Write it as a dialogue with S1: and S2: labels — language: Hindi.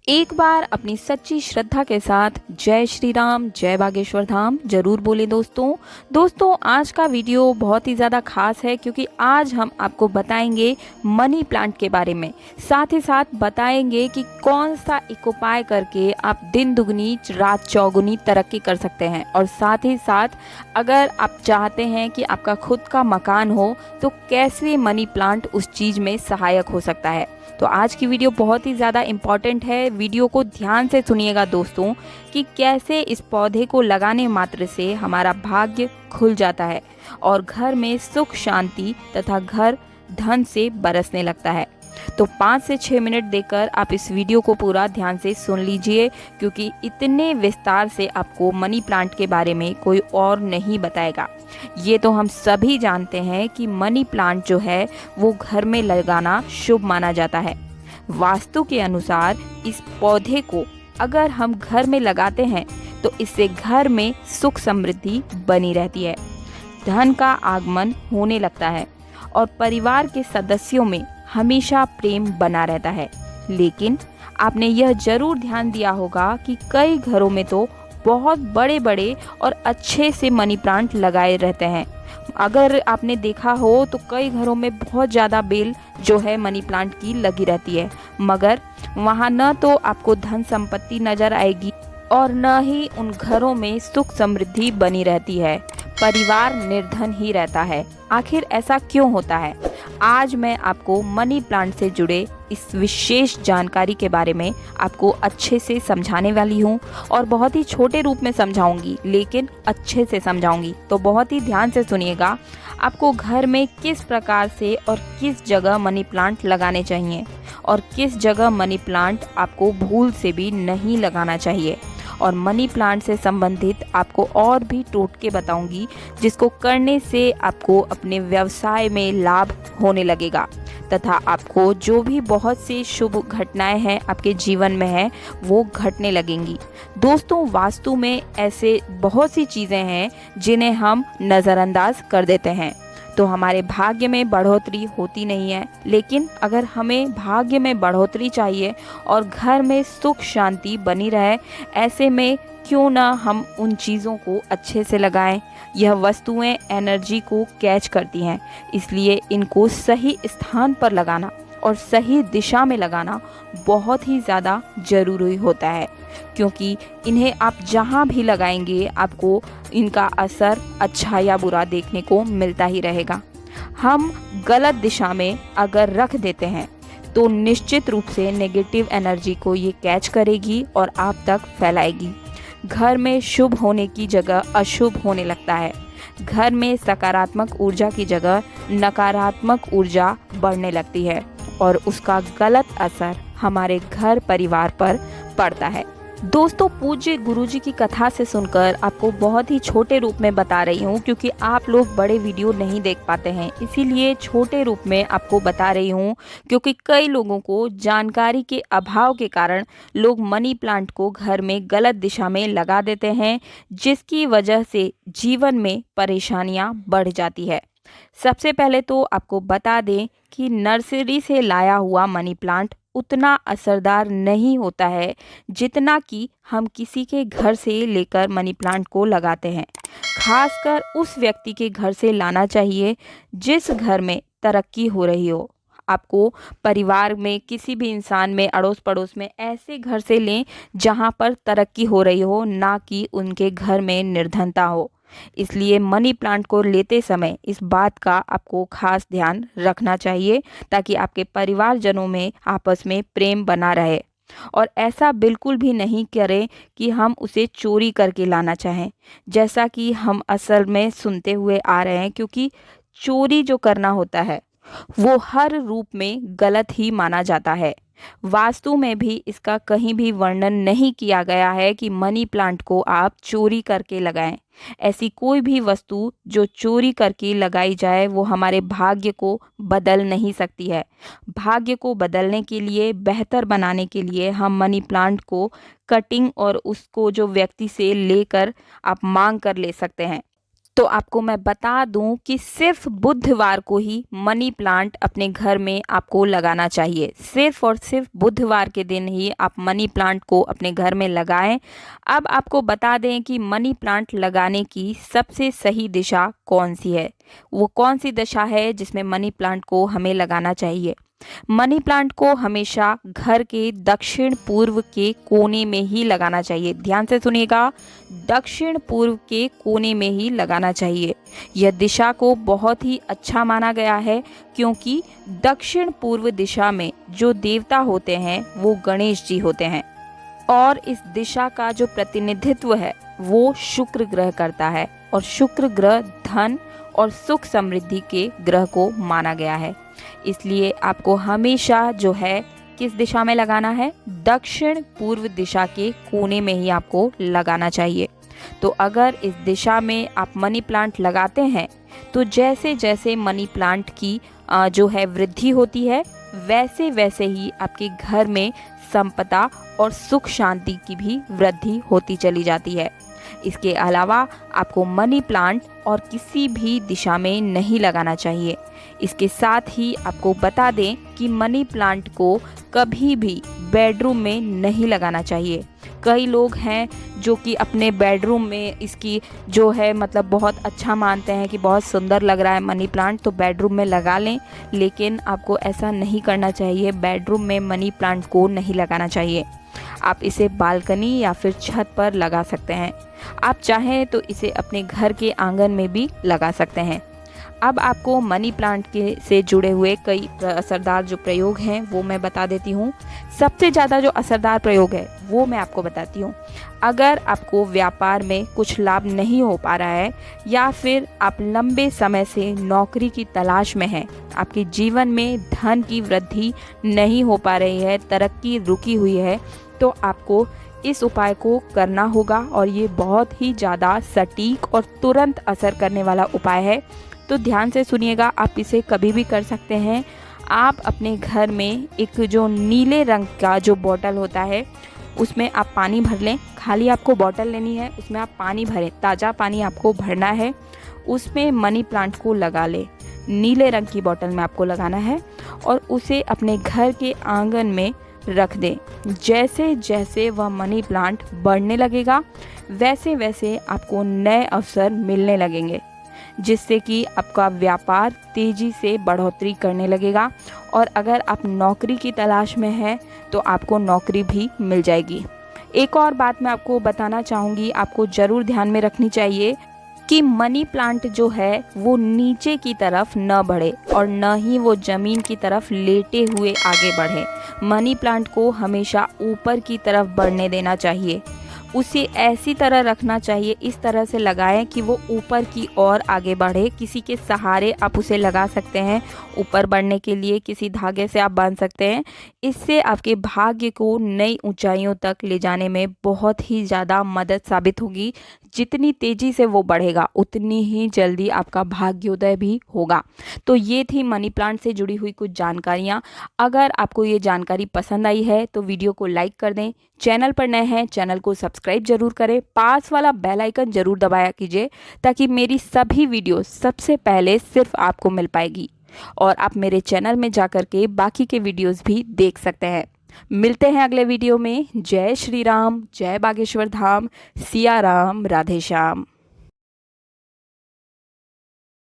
S1: एक बार अपनी सच्ची श्रद्धा के साथ जय श्री राम जय बागेश्वर धाम जरूर बोले दोस्तों आज का वीडियो बहुत ही ज़्यादा खास है क्योंकि आज हम आपको बताएंगे मनी प्लांट के बारे में। साथ ही साथ बताएंगे कि कौन सा एक उपाय करके आप दिन दुगनी रात चौगुनी तरक्की कर सकते हैं। और साथ ही साथ अगर आप चाहते हैं कि आपका खुद का मकान हो तो कैसे मनी प्लांट उस चीज़ में सहायक हो सकता है। तो आज की वीडियो बहुत ही ज़्यादा इम्पॉर्टेंट है। वीडियो को ध्यान से सुनिएगा दोस्तों कि कैसे इस पौधे को लगाने मात्र से हमारा भाग्य खुल जाता है और घर में सुख शांति तथा घर धन से बरसने लगता है। तो 5 से 6 मिनट देकर आप इस वीडियो को पूरा ध्यान से सुन लीजिए क्योंकि इतने विस्तार से आपको मनी प्लांट के बारे में कोई और नहीं बताएगा। ये तो हम सभी जानते हैं कि मनी प्लांट जो है वो घर में लगाना शुभ माना जाता है। वास्तु के अनुसार इस पौधे को अगर हम घर में लगाते हैं तो इससे घर में सुख समृद्धि बनी रहती है, धन का आगमन होने लगता है और परिवार के सदस्यों में हमेशा प्रेम बना रहता है। लेकिन आपने यह जरूर ध्यान दिया होगा कि कई घरों में तो बहुत बड़े बड़े और अच्छे से मनी प्लांट लगाए रहते हैं। अगर आपने देखा हो तो कई घरों में बहुत ज़्यादा बेल जो है मनी प्लांट की लगी रहती है, मगर वहाँ न तो आपको धन संपत्ति नज़र आएगी और न ही उन घरों में सुख समृद्धि बनी रहती है, परिवार निर्धन ही रहता है। आखिर ऐसा क्यों होता है? आज मैं आपको मनी प्लांट से जुड़े इस विशेष जानकारी के बारे में आपको अच्छे से समझाने वाली हूँ और बहुत ही छोटे रूप में समझाऊंगी, लेकिन अच्छे से समझाऊंगी। तो बहुत ही ध्यान से सुनिएगा। आपको घर में किस प्रकार से और किस जगह मनी प्लांट लगाने चाहिए और किस जगह मनी प्लांट आपको भूल से भी नहीं लगाना चाहिए, और मनी प्लांट से संबंधित आपको और भी टोटके बताऊंगी जिसको करने से आपको अपने व्यवसाय में लाभ होने लगेगा तथा आपको जो भी बहुत सी शुभ घटनाएं हैं आपके जीवन में है वो घटने लगेंगी। दोस्तों वास्तु में ऐसे बहुत सी चीज़ें हैं जिन्हें हम नज़रअंदाज कर देते हैं तो हमारे भाग्य में बढ़ोतरी होती नहीं है। लेकिन अगर हमें भाग्य में बढ़ोतरी चाहिए और घर में सुख शांति बनी रहे, ऐसे में क्यों ना हम उन चीज़ों को अच्छे से लगाएं। यह वस्तुएं एनर्जी को कैच करती हैं, इसलिए इनको सही स्थान पर लगाना और सही दिशा में लगाना बहुत ही ज़्यादा ज़रूरी होता है, क्योंकि इन्हें आप जहाँ भी लगाएंगे आपको इनका असर अच्छा या बुरा देखने को मिलता ही रहेगा। हम गलत दिशा में अगर रख देते हैं तो निश्चित रूप से नेगेटिव एनर्जी को ये कैच करेगी और आप तक फैलाएगी। घर में शुभ होने की जगह अशुभ होने लगता है। घर में सकारात्मक ऊर्जा की जगह नकारात्मक ऊर्जा बढ़ने लगती है और उसका गलत असर हमारे घर परिवार पर पड़ता है। दोस्तों पूज्य गुरुजी की कथा से सुनकर आपको बहुत ही छोटे रूप में बता रही हूँ क्योंकि आप लोग बड़े वीडियो नहीं देख पाते हैं, इसीलिए छोटे रूप में आपको बता रही हूँ क्योंकि कई लोगों को जानकारी के अभाव के कारण लोग मनी प्लांट को घर में गलत दिशा में लगा देते हैं, जिसकी वजह से जीवन में परेशानियाँ बढ़ जाती है। सबसे पहले तो आपको बता दें कि नर्सरी से लाया हुआ मनी प्लांट उतना असरदार नहीं होता है जितना कि हम किसी के घर से लेकर मनी प्लांट को लगाते हैं। खासकर उस व्यक्ति के घर से लाना चाहिए जिस घर में तरक्की हो रही हो। आपको परिवार में किसी भी इंसान में अड़ोस पड़ोस में ऐसे घर से लें जहां पर तरक्की हो रही हो, ना कि उनके घर में निर्धनता हो। इसलिए मनी प्लांट को लेते समय इस बात का आपको खास ध्यान रखना चाहिए ताकि आपके परिवारजनों में आपस में प्रेम बना रहे। और ऐसा बिल्कुल भी नहीं करें कि हम उसे चोरी करके लाना चाहें, जैसा कि हम असल में सुनते हुए आ रहे हैं, क्योंकि चोरी जो करना होता है वो हर रूप में गलत ही माना जाता है। वास्तु में भी इसका कहीं भी वर्णन नहीं किया गया है कि मनी प्लांट को आप चोरी करके लगाएं। ऐसी कोई भी वस्तु जो चोरी करके लगाई जाए वो हमारे भाग्य को बदल नहीं सकती है। भाग्य को बदलने के लिए, बेहतर बनाने के लिए हम मनी प्लांट को कटिंग और उसको जो व्यक्ति से लेकर आप मांग कर ले सकते हैं। तो आपको मैं बता दूं कि सिर्फ बुधवार को ही मनी प्लांट अपने घर में आपको लगाना चाहिए। सिर्फ और सिर्फ बुधवार के दिन ही आप मनी प्लांट को अपने घर में लगाएं। अब आपको बता दें कि मनी प्लांट लगाने की सबसे सही दिशा कौन सी है। वो कौन सी दिशा है जिसमें मनी प्लांट को हमें लगाना चाहिए। मनी प्लांट को हमेशा घर के दक्षिण पूर्व के कोने में ही लगाना चाहिए। ध्यान से सुनिएगा, दक्षिण पूर्व के कोने में ही लगाना चाहिए। यह दिशा को बहुत ही अच्छा माना गया है क्योंकि दक्षिण पूर्व दिशा में जो देवता होते हैं वो गणेश जी होते हैं और इस दिशा का जो प्रतिनिधित्व है वो शुक्र ग्रह करता है और शुक्र ग्रह धन और सुख समृद्धि के ग्रह को माना गया है। इसलिए आपको हमेशा जो है किस दिशा में लगाना है, दक्षिण पूर्व दिशा के कोने में ही आपको लगाना चाहिए। तो अगर इस दिशा में आप मनी प्लांट लगाते हैं तो जैसे जैसे मनी प्लांट की जो है वृद्धि होती है वैसे वैसे ही आपके घर में संपदा और सुख शांति की भी वृद्धि होती चली जाती है। इसके अलावा आपको मनी प्लांट और किसी भी दिशा में नहीं लगाना चाहिए। इसके साथ ही आपको बता दें कि मनी प्लांट को कभी भी बेडरूम में नहीं लगाना चाहिए। कई लोग हैं जो कि अपने बेडरूम में इसकी जो है मतलब बहुत अच्छा मानते हैं कि बहुत सुंदर लग रहा है मनी प्लांट, तो बेडरूम में लगा लें, लेकिन आपको ऐसा नहीं करना चाहिए। बेडरूम में मनी प्लांट को नहीं लगाना चाहिए। आप इसे बालकनी या फिर छत पर लगा सकते हैं। आप चाहें तो इसे अपने घर के आंगन में भी लगा सकते हैं। अब आपको मनी प्लांट के से जुड़े हुए कई असरदार जो प्रयोग हैं वो मैं बता देती हूँ। सबसे ज़्यादा जो असरदार प्रयोग है वो मैं आपको बताती हूँ। अगर आपको व्यापार में कुछ लाभ नहीं हो पा रहा है या फिर आप लंबे समय से नौकरी की तलाश में हैं, आपके जीवन में धन की वृद्धि नहीं हो पा रही है, तरक्की रुकी हुई है, तो आपको इस उपाय को करना होगा और ये बहुत ही ज़्यादा सटीक और तुरंत असर करने वाला उपाय है। तो ध्यान से सुनिएगा, आप इसे कभी भी कर सकते हैं। आप अपने घर में एक जो नीले रंग का जो बॉटल होता है उसमें आप पानी भर लें। खाली आपको बॉटल लेनी है, उसमें आप पानी भरें, ताज़ा पानी आपको भरना है, उसमें मनी प्लांट को लगा लें। नीले रंग की बॉटल में आपको लगाना है और उसे अपने घर के आंगन में रख दें। जैसे जैसे वह मनी प्लांट बढ़ने लगेगा वैसे वैसे आपको नए अवसर मिलने लगेंगे, जिससे कि आपका व्यापार तेज़ी से बढ़ोतरी करने लगेगा। और अगर आप नौकरी की तलाश में हैं तो आपको नौकरी भी मिल जाएगी। एक और बात मैं आपको बताना चाहूँगी, आपको ज़रूर ध्यान में रखनी चाहिए कि मनी प्लांट जो है वो नीचे की तरफ न बढ़े और न ही वो ज़मीन की तरफ लेटे हुए आगे बढ़े। मनी प्लांट को हमेशा ऊपर की तरफ बढ़ने देना चाहिए। उसे ऐसी तरह रखना चाहिए, इस तरह से लगाएं कि वो ऊपर की ओर आगे बढ़े। किसी के सहारे आप उसे लगा सकते हैं, ऊपर बढ़ने के लिए किसी धागे से आप बांध सकते हैं। इससे आपके भाग्य को नई ऊंचाइयों तक ले जाने में बहुत ही ज़्यादा मदद साबित होगी। जितनी तेज़ी से वो बढ़ेगा उतनी ही जल्दी आपका भाग्योदय भी होगा। तो ये थी मनी प्लांट से जुड़ी हुई कुछ जानकारियाँ। अगर आपको ये जानकारी पसंद आई है तो वीडियो को लाइक कर दें। चैनल पर नए हैं, चैनल को सब्सक्राइब जरूर करें। पास वाला बेल आइकन जरूर दबाया कीजिए ताकि मेरी सभी वीडियो सबसे पहले सिर्फ आपको मिल पाएगी और आप मेरे चैनल में जाकर के बाकी के वीडियोस भी देख सकते हैं। मिलते हैं अगले वीडियो में। जय श्री राम, जय बागेश्वर धाम, सिया राम, राधे श्याम।